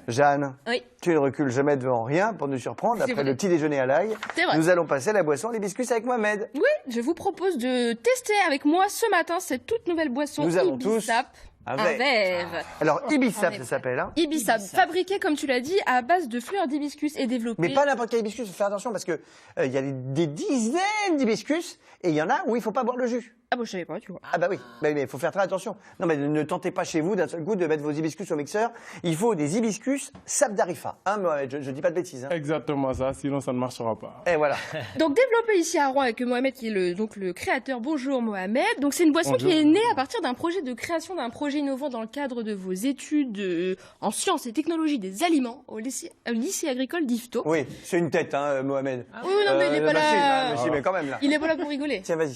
Jeanne, Oui. tu ne recules jamais devant rien pour nous surprendre. Après vrai. le petit déjeuner à l'ail, C'est vrai. nous allons passer à la boisson l'hibiscus avec Mohamed. Oui, je vous propose de tester avec moi ce matin cette toute nouvelle boisson Nous avons tous Ibisap. un Un verre. verre. Alors, Ibisap, On est ça s'appelle. Hein. Ibisap, fabriqué, comme tu l'as dit, à base de fleurs d'hibiscus et développé. Mais pas n'importe quel hibiscus, faut faire attention parce que il y a des dizaines d'hibiscus et il y en a où il ne faut pas boire le jus. Ah bon, je savais pas, tu vois. Ah bah oui, mais il faut faire très attention. Non mais ne tentez pas chez vous d'un seul coup de mettre vos hibiscus au mixeur. Il faut des hibiscus sap d'Arifa. Hein, Mohamed, je dis pas de bêtises. Hein. Exactement ça, sinon ça ne marchera pas. Et voilà. Donc développé ici à Rouen avec Mohamed qui est le créateur. Bonjour Mohamed. Donc c'est une boisson Bonjour. qui est née à partir d'un projet de création d'un projet innovant dans le cadre de vos études en sciences et technologies des aliments au lycée agricole d'Yvetot. Oui, c'est une tête, hein, Mohamed. Oui, non mais il est pas là. Si, mais quand même là. Il est pas là pour rigoler. Tiens, vas-y.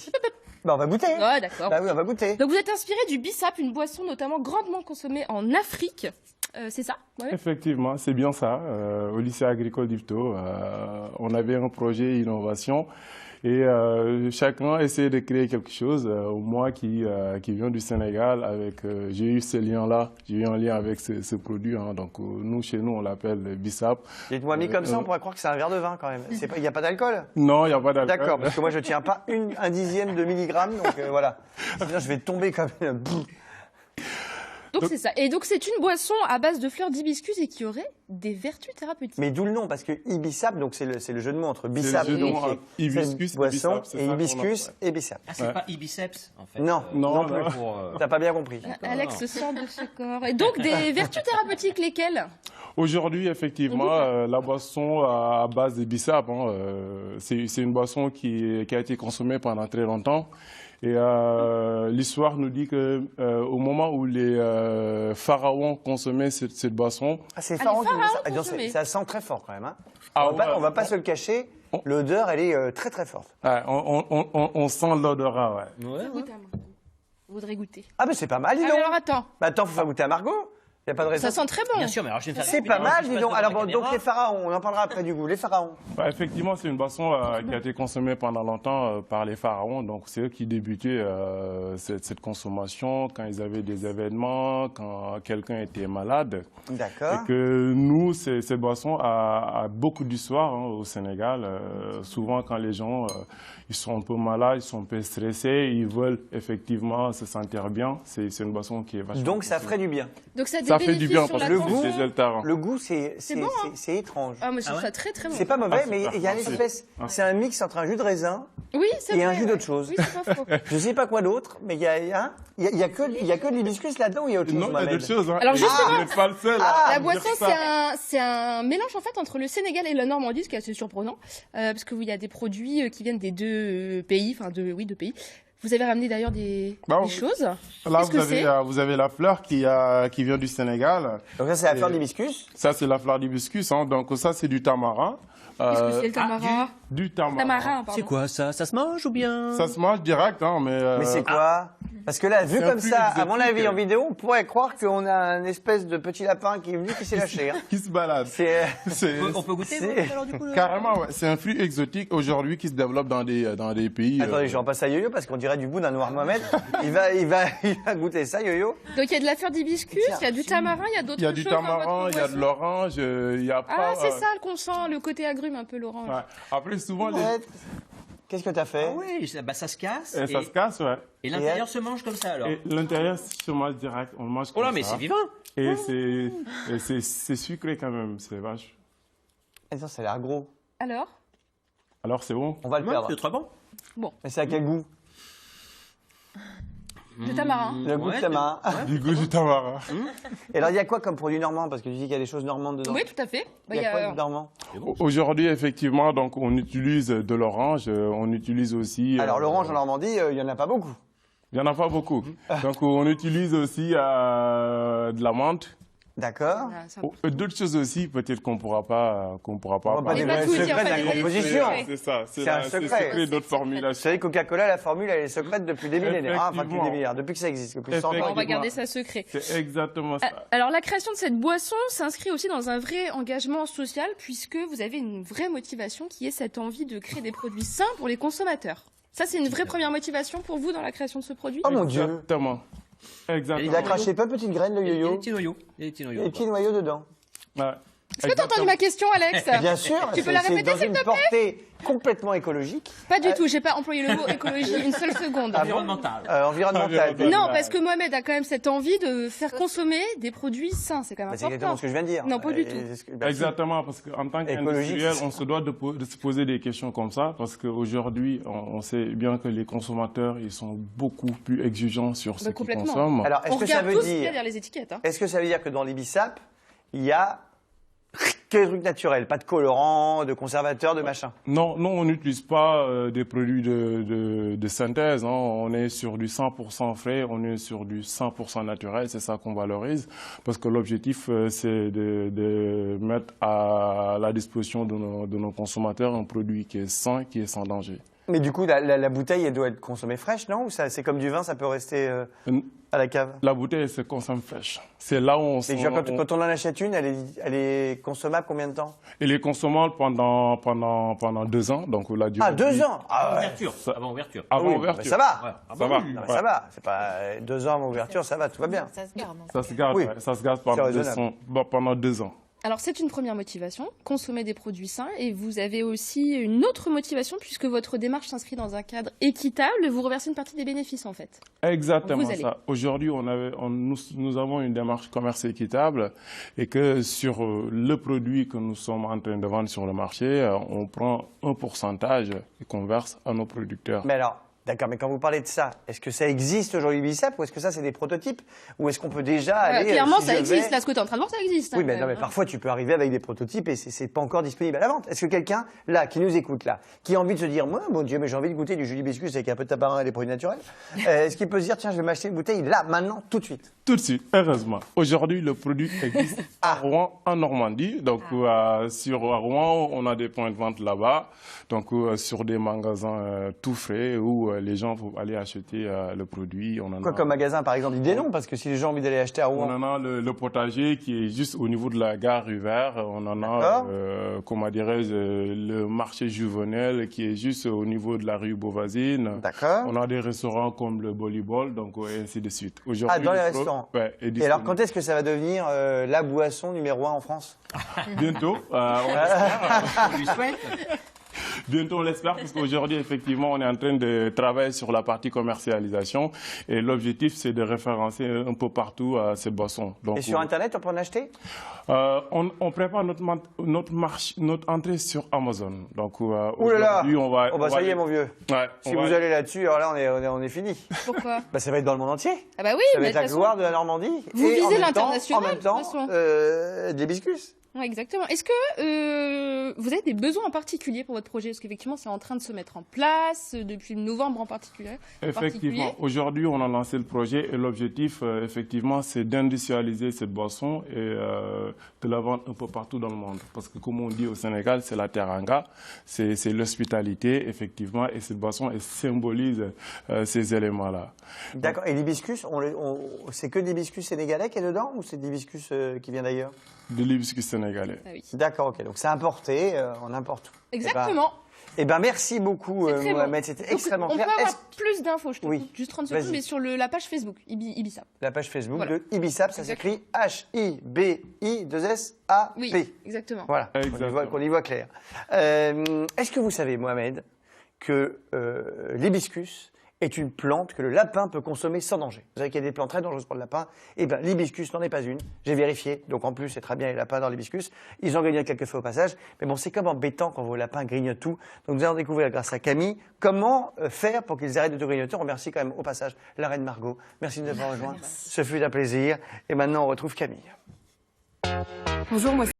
Bah on va goûter. Ouais, d'accord. Bah oui, on va goûter. Donc vous êtes inspiré du Bissap, une boisson notamment grandement consommée en Afrique. C'est ça, Mohamed? Effectivement, c'est bien ça. Au lycée agricole d'Yvetot, on avait un projet innovation et chacun essayait de créer quelque chose. Moi qui viens du Sénégal, j'ai eu ce lien-là, j'ai eu un lien avec ce produit. Hein, donc nous, chez nous, on l'appelle Bissap. Dites-moi, mis comme ça, on pourrait croire que c'est un verre de vin quand même. Il n'y a pas d'alcool? Non, il n'y a pas d'alcool. D'accord, parce que moi je tiens pas un dixième de milligramme, donc voilà. Sinon je vais tomber comme une... Donc c'est ça. Et donc c'est une boisson à base de fleurs d'hibiscus et qui aurait des vertus thérapeutiques. Mais d'où le nom, parce que Ibisap, donc c'est le jeu de mots entre Bissap C'est le jeu de mots, et hibiscus, boisson, Ibisap, c'est et ça qu'on hibiscus appelle. et Bissap. Ah, c'est pas ibiceps, en fait. Non, non plus. Pour, T'as pas bien compris. Alex sort de ce corps. Et donc des vertus thérapeutiques, lesquelles? Aujourd'hui, effectivement, la boisson à base de Bissap, hein, c'est une boisson qui a été consommée pendant très longtemps. Et l'histoire nous dit que au moment où les pharaons consommaient cette boisson, Ah, c'est Ah, pharaons les qui font pharaons ça. Ah, non, consommaient. ça sent très fort quand même. Hein. Ah, On va pas ouais. se le cacher, l'odeur elle est très très forte. ouais, on sent l'odorat. Ouais. Ouais, ouais. Goûtez à Margot. Vous voudrez goûter. Ah mais c'est pas mal, dis Ah, donc. mais alors attends, Bah, attends, faut faire goûter à Margot. Y a pas de raison. ça sent très bon. Bien sûr, mais alors je vais me faire C'est expliquer, pas alors, mal, je dis passe donc. devant Alors la bon, donc caméra. les pharaons, on en parlera après du goût. Les pharaons. Bah, effectivement, c'est une boisson qui a été consommée pendant longtemps par les pharaons. Donc, c'est eux qui débutaient cette consommation quand ils avaient des événements, quand quelqu'un était malade. D'accord. Et que nous, cette boisson a beaucoup d'histoire hein, au Sénégal. Souvent, quand les gens ils sont un peu malades, ils sont un peu stressés, ils veulent effectivement se sentir bien. C'est une boisson qui est vachement... Donc ça consommée. ferait du bien. Donc ça a des Ça fait du bénéfices bien sur parce la que le tension. goût, c'est désaltérant. Le goût, c'est bon, hein. étrange. Ah, mais je trouve Ah ça ouais très très bon. C'est pas mauvais, Ah, mais il y a une c'est- espèce. C'est un mix entre un jus de raisin Oui, c'est et un vrai, jus ouais. d'autre chose. Oui, c'est pas faux. Je sais pas quoi d'autre, mais il y a que de l'hibiscus là-dedans ou il y a autre chose? Non, il y a Mohamed d'autres choses. Hein. Alors, Et justement- vous n'êtes pas le seul. Ah, à La dire boisson, ça. c'est un mélange en fait entre le Sénégal et la Normandie, ce qui est assez surprenant, parce qu'il y a des produits qui viennent des deux pays, enfin deux pays. Vous avez ramené d'ailleurs des choses. Là, Qu'est-ce que c'est vous avez la fleur qui vient du Sénégal. Donc ça, c'est la fleur Et- d'hibiscus. Ça, c'est la fleur d'hibiscus. Hein. Donc, ça, c'est du tamarin. Qu'est-ce que c'est le tamarin? Du tamarin. Tamarin, pardon. C'est quoi ça? Ça se mange ou bien? Ça se mange direct, hein, mais... Mais c'est quoi? Parce que là, vu C'est un comme fruit ça, à mon exotique. avis, en vidéo, on pourrait croire qu'on a un espèce de petit lapin qui est venu qui s'est lâché. Hein. qui se balade. C'est C'est- On peut goûter, c'est- vous, alors, du coup, là Carrément, ouais. C'est un fruit exotique aujourd'hui qui se développe dans des pays... Attendez, j'en passe à Yo-Yo parce qu'on dirait du bout d'un noir Mohamed. Il va goûter ça, Yo-Yo. Donc il y a de la fleur d'hibiscus, il y a du tamarin, il y a d'autres Il y choses. a du dans votre tamarin, il y a de boisson. l'orange, il y a Ah, pas... c'est ça qu'on sent, le côté agrume, un peu l'orange. Ouais. Après, souvent, Ouais. Qu'est-ce que t'as fait? Ah oui, ça se casse. et ça se casse, ouais. Et l'intérieur se mange comme ça, alors. Et l'intérieur, se mange direct, on le mange Oh là, comme mais ça. c'est vivant. Et c'est sucré quand même, c'est vache. Attends, ça a l'air gros. Alors? Alors, c'est bon. On va le Ouais, perdre. c'est très bon. Mais c'est à quel goût? Le tamarin. Le goût de Ouais, tamarin. Du goût du tamarin. Et alors, il y a quoi comme produit normand? Parce que tu dis qu'il y a des choses normandes dedans. Oui, tout à fait. Bah, Il y a quoi de normand? Aujourd'hui, effectivement, donc, on utilise de l'orange, on utilise aussi... Alors, l'orange en Normandie, il y en a pas beaucoup. Il n'y en a pas beaucoup. Donc, on utilise aussi de la menthe. D'accord. Voilà, ça- D'autres choses aussi, peut-être qu'on ne pourra pas On va pas parler. dévoiler tout le dire, secret de pas la dévoiler le composition. secret. C'est ça, C'est un secret. secret d'autres Vous formulations. savez, Coca-Cola, la formule, elle est secrète depuis des millénaires. Ah, enfin, depuis des millénaires, depuis que ça existe, depuis 100 ans. On va Effectivement. garder ça secret. C'est exactement ça. Alors la création de cette boisson s'inscrit aussi dans un vrai engagement social puisque vous avez une vraie motivation qui est cette envie de créer des produits sains pour les consommateurs. Ça, c'est une vraie première motivation pour vous dans la création de ce produit? Oh mon Dieu. Exactement. Exactement. Il a craché pas de petites graines, le Il y a des yo-yo. petits noyaux. Il y a des petits Il y a noyaux. des petits noyaux dedans. Ouais. Est-ce que tu as entendu ma question, Alex? Bien sûr, Tu peux la répéter, dans s'il une te plaît? portée complètement écologique. Pas du tout, j'ai pas employé le mot écologie une seule seconde. Environnemental. Environnementale. Non, parce que Mohamed a quand même cette envie de faire consommer des produits sains, c'est quand même Bah, c'est exactement important. ce que je viens de dire. Non, pas du tout. Exactement, parce qu'en tant qu'industriel, on se doit de se poser des questions comme ça, parce qu'aujourd'hui, on sait bien que les consommateurs, ils sont beaucoup plus exigeants sur ce qu'ils complètement. consomment. Alors, est-ce On que ça regarde veut tout ce qu'il y a dire, derrière les étiquettes. Hein. est-ce que ça veut dire que dans l'Ibisap, il y a que des trucs naturels, pas de colorants, de conservateurs, de machin? Non, on n'utilise pas des produits de synthèse. Hein. On est sur du 100% frais, on est sur du 100% naturel. C'est ça qu'on valorise. Parce que l'objectif, c'est de mettre à la disposition de nos consommateurs un produit qui est sain, qui est sans danger. Mais du coup, la bouteille, elle doit être consommée fraîche, non? Ou ça, c'est comme du vin, ça peut rester à la cave? La bouteille, elle se consomme fraîche. C'est là où on Mais quand on en achète une, elle est consommable combien de temps? Elle est consommable pendant 2 ans. Donc la durée Ah, 2 de vie- ans. Ah, ouais. Ouverture, avant ouverture. Avant Oui, ouverture. mais ça va. Ouais. Ah Ça bah va. oui. Non, mais Ouais. ça va. C'est pas 2 ans avant ouverture, ça va, tout va bien. Ça se garde. Ça se garde, Oui. ouais. Ça se garde C'est pendant raisonnable. pendant 2 ans. Alors c'est une première motivation, consommer des produits sains, et vous avez aussi une autre motivation puisque votre démarche s'inscrit dans un cadre équitable, vous reversez une partie des bénéfices en fait. Exactement Vous allez. ça. Aujourd'hui, nous avons une démarche commerce équitable et que sur le produit que nous sommes en train de vendre sur le marché, on prend un pourcentage et qu'on verse à nos producteurs. Mais alors, d'accord, mais quand vous parlez de ça, est-ce que ça existe aujourd'hui Ibisap ou est-ce que ça c'est des prototypes? Ou est-ce qu'on peut déjà aller Clairement si ça je existe, vais- là ce que tu es en train de voir ça existe. Oui, hein, mais, quand non, mais même, hein. parfois tu peux arriver avec des prototypes et c'est pas encore disponible à la vente. Est-ce que quelqu'un, là, qui nous écoute, là, qui a envie de se dire, moi, mon Dieu, mais j'ai envie de goûter du jus d'hibiscus avec un peu de tabac et des produits naturels, est-ce qu'il peut se dire, tiens, je vais m'acheter une bouteille là, maintenant, tout de suite? Tout de suite, heureusement. Aujourd'hui, le produit existe à Rouen, en Normandie. Donc, sur Rouen, on a des points de vente là-bas. Donc, sur des magasins tout frais où les gens vont aller acheter le produit. On en Quoi a, comme magasin, par exemple, dis des noms, parce que si les gens ont envie d'aller acheter à on Rouen, en a le potager qui est juste au niveau de la gare Rivert. On en a, D'accord. comment dirais-je, le marché Juvenel qui est juste au niveau de la rue Beauvoisine. d'accord. On a des restaurants comme le Bolibol, donc et ainsi de suite. Aujourd'hui, Ah, dans les le pro- restaurants. Ouais, est Et alors, disponible. quand est-ce que ça va devenir la boisson numéro 1 en France? Bientôt, On lui souhaite. bientôt on l'espère, parce qu'aujourd'hui, effectivement, on est en train de travailler sur la partie commercialisation et l'objectif, c'est de référencer un peu partout ces boissons. Donc, Et sur Internet, on peut en acheter? on prépare notre entrée sur Amazon. Donc, Ouh là là. aujourd'hui, on va... Oh bah on ça va y est, aller- mon vieux. Ouais, Si on vous va- allez là-dessus, alors là, on est fini. Pourquoi? Bah, ça va être dans le monde entier. Ah bah oui, Ça va mais être de la toute gloire façon... de la Normandie. Vous et visez en même temps- l'international, En même de temps, toute façon. de l'hibiscus. Ouais, exactement. Est-ce que vous avez des besoins en particulier pour votre projet? Parce qu'effectivement, c'est en train de se mettre en place depuis novembre en particulier. Effectivement, aujourd'hui, on a lancé le projet et l'objectif, effectivement, c'est d'industrialiser cette boisson et de la vendre un peu partout dans le monde. Parce que, comme on dit au Sénégal, c'est la teranga, c'est l'hospitalité, effectivement, et cette boisson, elle symbolise ces éléments-là. D'accord. Et l'hibiscus, c'est que de l'hibiscus sénégalais qui est dedans ou c'est de l'hibiscus qui vient d'ailleurs? De l'hibiscus sénégalais. Ah oui. D'accord, ok. Donc c'est importé, on importe tout. Exactement. Eh ben merci beaucoup, C'est très bon. Mohamed. C'était Donc, extrêmement on clair. peut avoir Est-ce- plus d'infos, je te Oui. coupe juste 30 Vas-y. secondes, mais sur la page Facebook, Ibisap. La page Facebook Voilà. de Ibisap, ça Exactement. s'écrit H-I-B-I-2-S-A-P. Oui, exactement. Voilà, Exactement. qu'on y voit clair. Est-ce que vous savez, Mohamed, que l'hibiscus est une plante que le lapin peut consommer sans danger? Vous savez qu'il y a des plantes très dangereuses pour le lapin. Eh bien, l'hibiscus n'en est pas une. J'ai vérifié. Donc, en plus, c'est très bien les lapins dans l'hibiscus. Ils ont grignoté quelques fois au passage. Mais bon, c'est comme embêtant quand vos lapins grignotent tout. Donc, nous allons découvrir, grâce à Camille, comment faire pour qu'ils arrêtent de tout grignoter. On remercie quand même au passage la reine Margot. Merci de nous avoir rejoints. Ce fut un plaisir. Et maintenant, on retrouve Camille. Bonjour, moi